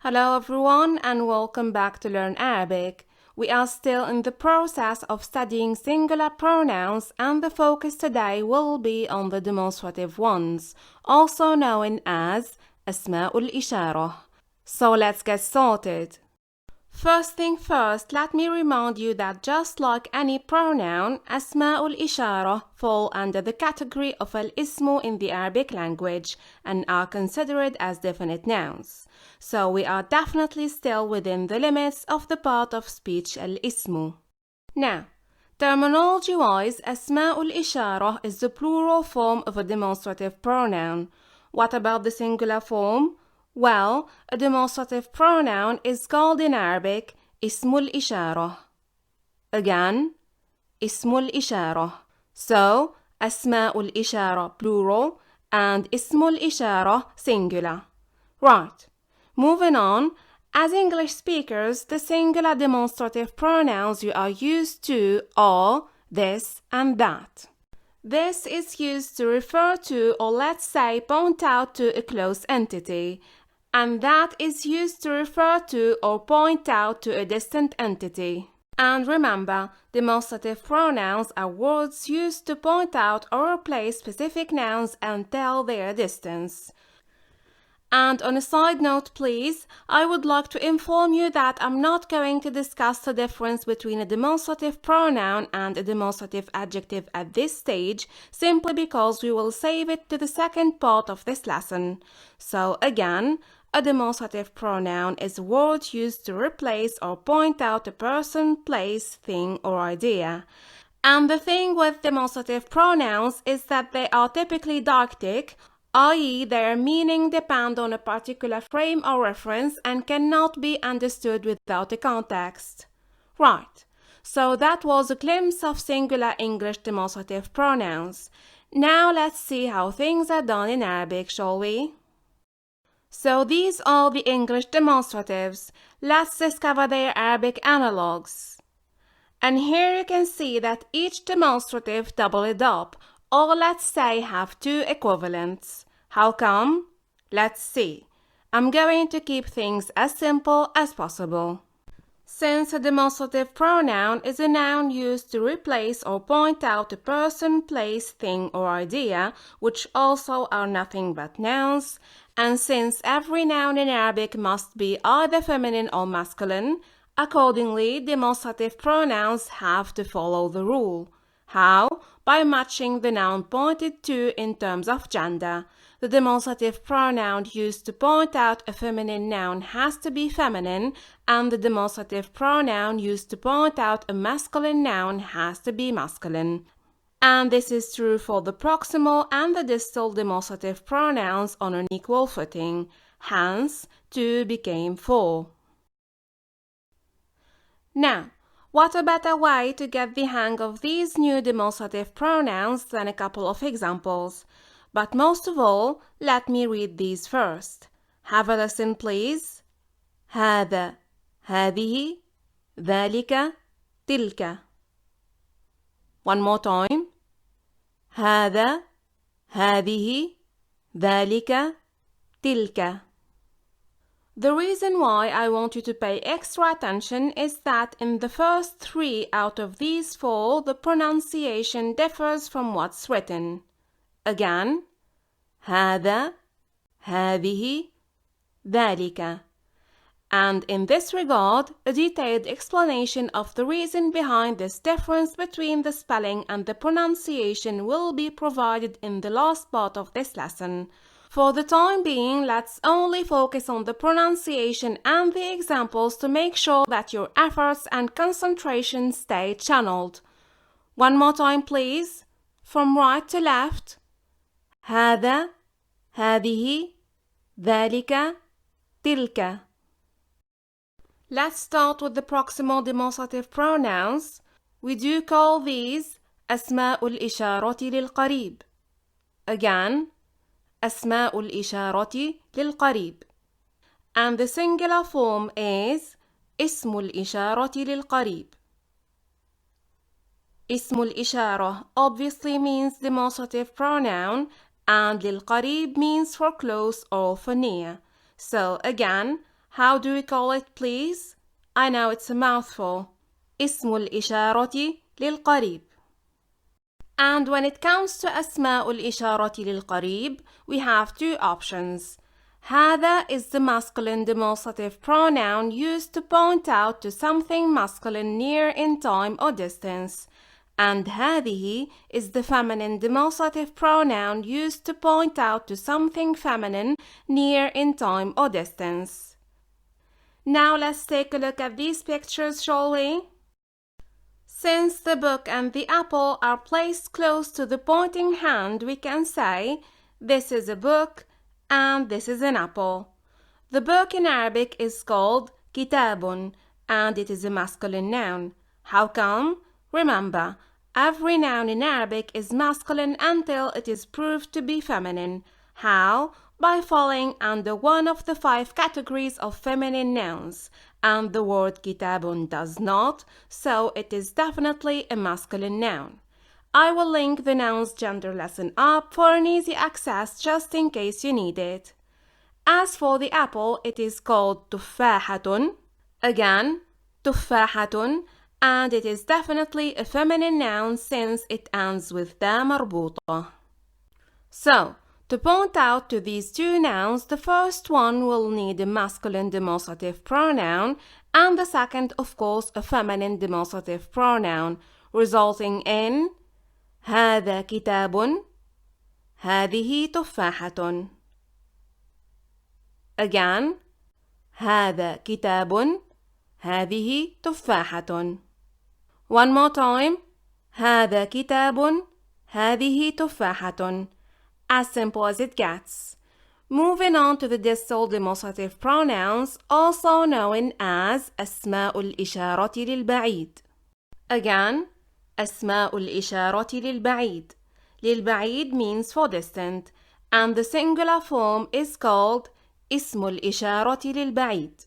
Hello everyone and welcome back to Learn Arabic. We are still in the process of studying singular pronouns and the focus today will be on the demonstrative ones, also known as أسماء الإشارة. So let's get started. First thing first, let me remind you that just like any pronoun, أسماء الإشارة fall under the category of الاسم in the Arabic language and are considered as definite nouns. So we are definitely still within the limits of the part of speech الاسم. Now, terminology-wise, أسماء الإشارة is the plural form of a demonstrative pronoun. What about the singular form? Well, a demonstrative pronoun is called in Arabic اسم الإشارة. Again, اسم الإشارة. So, أسماء الإشارة plural and اسم الإشارة singular. Right. Moving on, as English speakers, the singular demonstrative pronouns you are used to are this and that. This is used to refer to or let's say point out to a close entity, and that is used to refer to or point out to a distant entity. And remember, demonstrative pronouns are words used to point out or replace specific nouns and tell their distance. And on a side note, please, I would like to inform you that I'm not going to discuss the difference between a demonstrative pronoun and a demonstrative adjective at this stage, simply because we will save it to the second part of this lesson. So again, a demonstrative pronoun is a word used to replace or point out a person, place, thing, or idea. And the thing with demonstrative pronouns is that they are typically deictic, i.e. their meaning depends on a particular frame or reference and cannot be understood without a context. Right, so that was a glimpse of singular English demonstrative pronouns. Now let's see how things are done in Arabic, shall we? So these are the English demonstratives. Let's discover their Arabic analogues. And here you can see that each demonstrative double it up, or let's say have two equivalents. How come? Let's see. I'm going to keep things as simple as possible. Since a demonstrative pronoun is a noun used to replace or point out a person, place, thing, or idea, which also are nothing but nouns, and since every noun in Arabic must be either feminine or masculine, accordingly, demonstrative pronouns have to follow the rule. How? By matching the noun pointed to in terms of gender. The demonstrative pronoun used to point out a feminine noun has to be feminine, and the demonstrative pronoun used to point out a masculine noun has to be masculine. And this is true for the proximal and the distal demonstrative pronouns on an equal footing. Hence, 2 became 4. Now, what a better way to get the hang of these new demonstrative pronouns than a couple of examples. But most of all, let me read these first. Have a listen, please. هذا, هذه, ذلك, تلك. One more time. هذا, هذه, ذلك, تلك. The reason why I want you to pay extra attention is that in the first 3 out of these 4, the pronunciation differs from what's written. Again, هذا, هذه, ذلك. And in this regard, a detailed explanation of the reason behind this difference between the spelling and the pronunciation will be provided in the last part of this lesson. For the time being, let's only focus on the pronunciation and the examples to make sure that your efforts and concentration stay channeled. One more time, please. From right to left. هذا, هذه, ذلك, تلك. Let's start with the proximal demonstrative pronouns. We do call these أسماء الإشارة للقريب. Again, أسماء الإشارة للقريب. And the singular form is اسم الإشارة للقريب. اسم الإشارة obviously means demonstrative pronoun, and للقريب means for close or for near. So again, How do we call it, please? I know it's a mouthful. اسم الإشارة للقريب. And when it comes to أسماء الإشارة للقريب, we have two options. هذا is the masculine demonstrative pronoun used to point out to something masculine near in time or distance. And هذه is the feminine demonstrative pronoun used to point out to something feminine near in time or distance. Now let's take a look at these pictures, shall we? Since the book and the apple are placed close to the pointing hand, we can say, this is a book and this is an apple. The book in Arabic is called kitabun and it is a masculine noun. How come? Remember, every noun in Arabic is masculine until it is proved to be feminine. How? By falling under one of the 5 categories of feminine nouns. And the word kitabun does not, so it is definitely a masculine noun. I will link the nouns gender lesson up for an easy access just in case you need it. As for the apple, it is called تفاحة. Again, تفاحة, and it is definitely a feminine noun since it ends with دا مربوطة. So, to point out to these two nouns, the first one will need a masculine demonstrative pronoun and the second, of course, a feminine demonstrative pronoun, resulting in هذا كتاب, هذه تفاحة. Again, هذا كتاب, هذه تفاحة. One more time, هذا كتاب, هذه تفاحة. As simple as it gets. Moving on to the distal demonstrative pronouns, also known as أسماء الإشارة للبعيد. Again, أسماء الإشارة للبعيد. للبعيد means for distant, and the singular form is called اسم الإشارة للبعيد.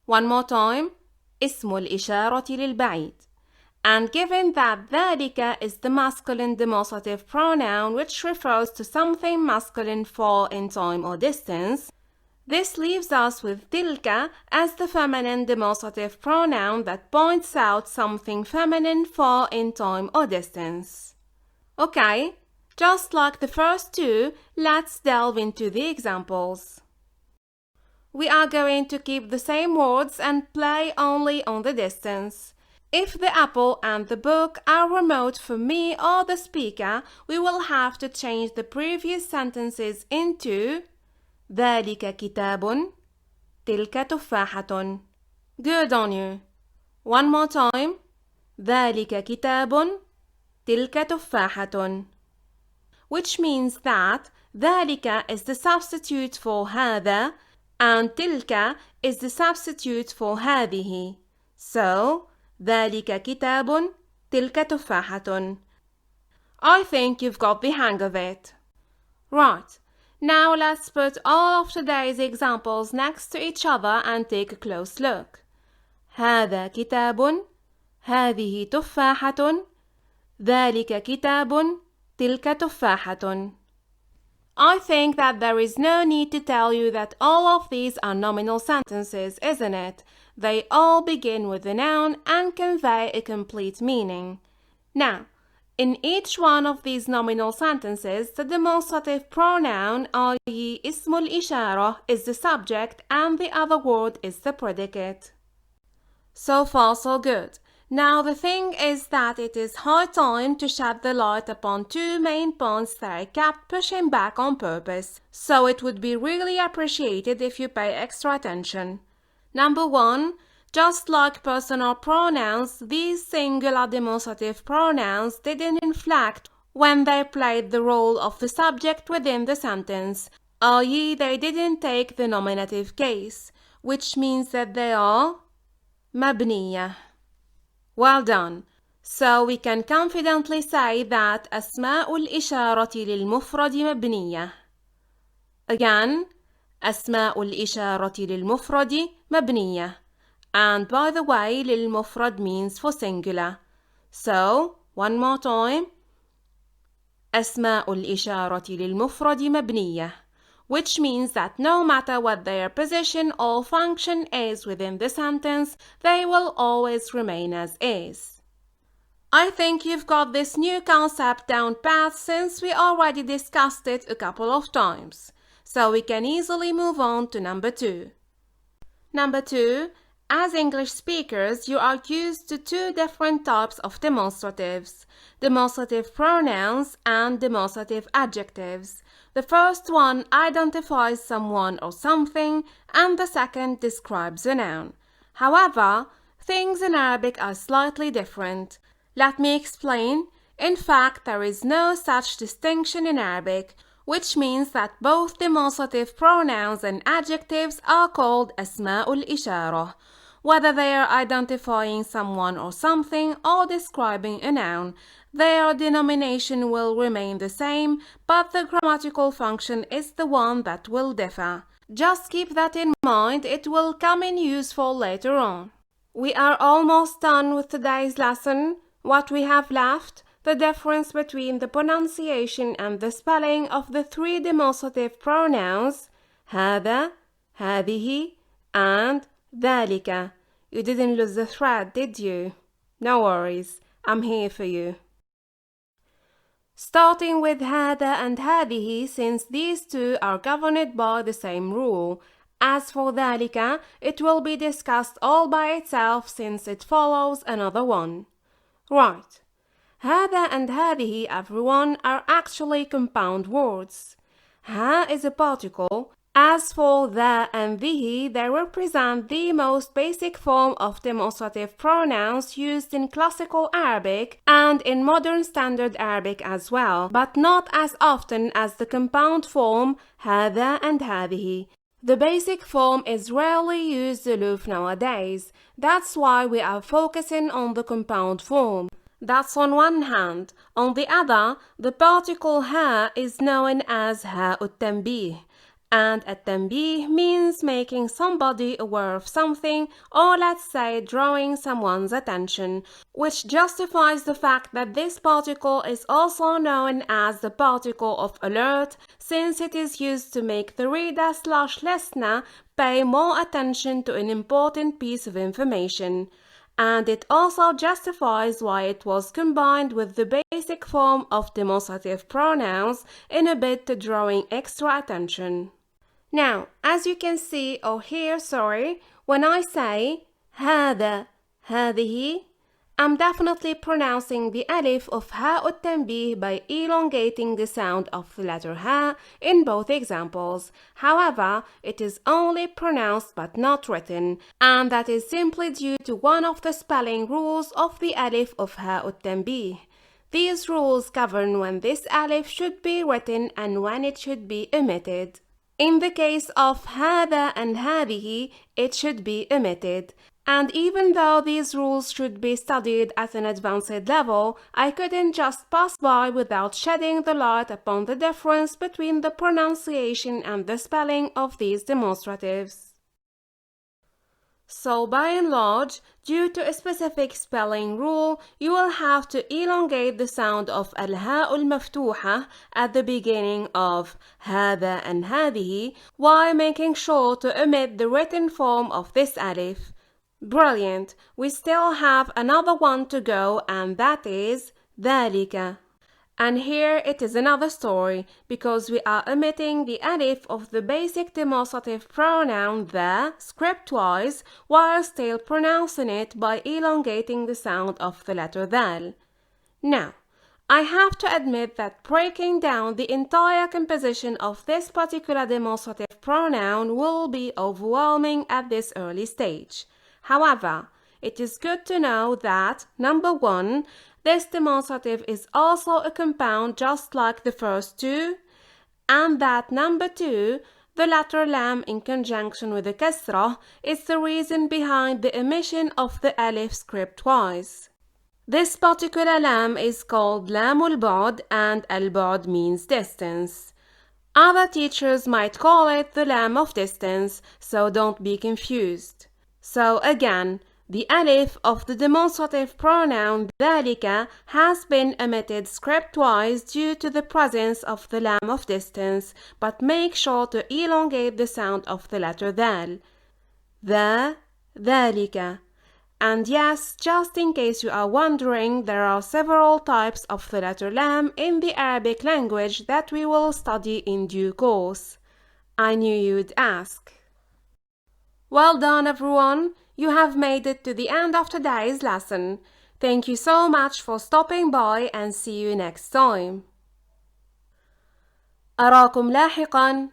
One more time, اسم الإشارة للبعيد. And given that ذلك is the masculine demonstrative pronoun which refers to something masculine far in time or distance, this leaves us with Delica as the feminine demonstrative pronoun that points out something feminine far in time or distance. Okay, just like the first two, let's delve into the examples. We are going to keep the same words and play only on the distance. If the apple and the book are remote for me or the speaker, we will have to change the previous sentences into ذلك كتاب, تلك تفاحة. Good on you. One more time. ذلك كتاب, تلك تفاحة. Which means that ذلك is the substitute for هذا and تلك is the substitute for هذه. So, ذلك كتاب, تلك تفاحة. I think you've got the hang of it. Right, now let's put all of today's examples next to each other and take a close look. هذا كتاب, هذه تفاحة, ذلك كتاب, تلك تفاحة. I think that there is no need to tell you that all of these are nominal sentences, isn't it? They all begin with a noun and convey a complete meaning. Now, in each one of these nominal sentences, the demonstrative pronoun, i.e. اسم الإشارة, is the subject and the other word is the predicate. So far, so good. Now the thing is that it is high time to shed the light upon two main points that I kept pushing back on purpose, so it would be really appreciated if you pay extra attention. Number 1, just like personal pronouns, these singular demonstrative pronouns didn't inflect when they played the role of the subject within the sentence, i.e. they didn't take the nominative case, which means that they are مبنية. Well done. So we can confidently say that أسماء الإشارة للمفرد مبنية. Again, أسماء الإشارة للمفرد مبنية. And by the way, للمفرد means for singular. So, one more time. أسماء الإشارة للمفرد مبنية. which means that no matter what their position or function is within the sentence, they will always remain as is. I think you've got this new concept down pat since we already discussed it a couple of times, so we can easily move on to number 2. Number 2, as English speakers, you are used to two different types of demonstratives: demonstrative pronouns and demonstrative adjectives. The first one identifies someone or something, and the second describes a noun. However, things in Arabic are slightly different. Let me explain. In fact, there is no such distinction in Arabic, which means that both demonstrative pronouns and adjectives are called asma'ul ishara. Whether they are identifying someone or something or describing a noun, their denomination will remain the same, but the grammatical function is the one that will differ. Just keep that in mind, it will come in useful later on. We are almost done with today's lesson. What we have left, the difference between the pronunciation and the spelling of the three demonstrative pronouns, Hada, Hadihi, and Delica. You didn't lose the thread, did you? No worries, I'm here for you. Starting with Hada and Hadihi, since these two are governed by the same rule. As for Delica, it will be discussed all by itself since it follows another one. Right. Hada and Hadihi, everyone, are actually compound words. Ha is a particle. As for the and the, they represent the most basic form of demonstrative pronouns used in classical Arabic and in modern standard Arabic as well, but not as often as the compound form Hada and Hadihi. The basic form is rarely used aloof nowadays. That's why we are focusing on the compound form. That's on one hand. On the other, the particle ha is known as ha-ut-tanbih. And at-tanbih means making somebody aware of something, or let's say drawing someone's attention, which justifies the fact that this particle is also known as the particle of alert, since it is used to make the reader/listener pay more attention to an important piece of information. And it also justifies why it was combined with the basic form of demonstrative pronouns in a bid to drawing extra attention. Now, as you can see or hear, when I say Hada, Hadihi, I'm definitely pronouncing the alif of ha-ut-tanbih by elongating the sound of the letter ha in both examples. However, it is only pronounced but not written, and that is simply due to one of the spelling rules of the alif of ha-ut-tanbih. These rules govern when this alif should be written and when it should be omitted. In the case of Hada and Hadihi, it should be omitted. And even though these rules should be studied at an advanced level, I couldn't just pass by without shedding the light upon the difference between the pronunciation and the spelling of these demonstratives. So by and large, due to a specific spelling rule, you will have to elongate the sound of al-ha'ul maftuha at the beginning of Hada and Hadihi while making sure to omit the written form of this alif. Brilliant! We still have another one to go, and that is Delica. And here it is another story, because we are omitting the alif of the basic demonstrative pronoun the script-wise, while still pronouncing it by elongating the sound of the letter dal. Now, I have to admit that breaking down the entire composition of this particular demonstrative pronoun will be overwhelming at this early stage. However, it is good to know that, number one, this demonstrative is also a compound just like the first two, and that number two, the letter lam in conjunction with the kasrah is the reason behind the omission of the alif script-wise. This particular lam is called lamul ba'd, and al-ba'd means distance. Other teachers might call it the lam of distance, so don't be confused. So again, The alif of the demonstrative pronoun Delica has been omitted script-wise due to the presence of the lam of distance, but make sure to elongate the sound of the letter dal. Delica. And yes, just in case you are wondering, there are several types of the letter lam in the Arabic language that we will study in due course. I knew you'd ask. Well done, everyone! You have made it to the end of today's lesson. Thank you so much for stopping by and see you next time. أراكم لاحقاً.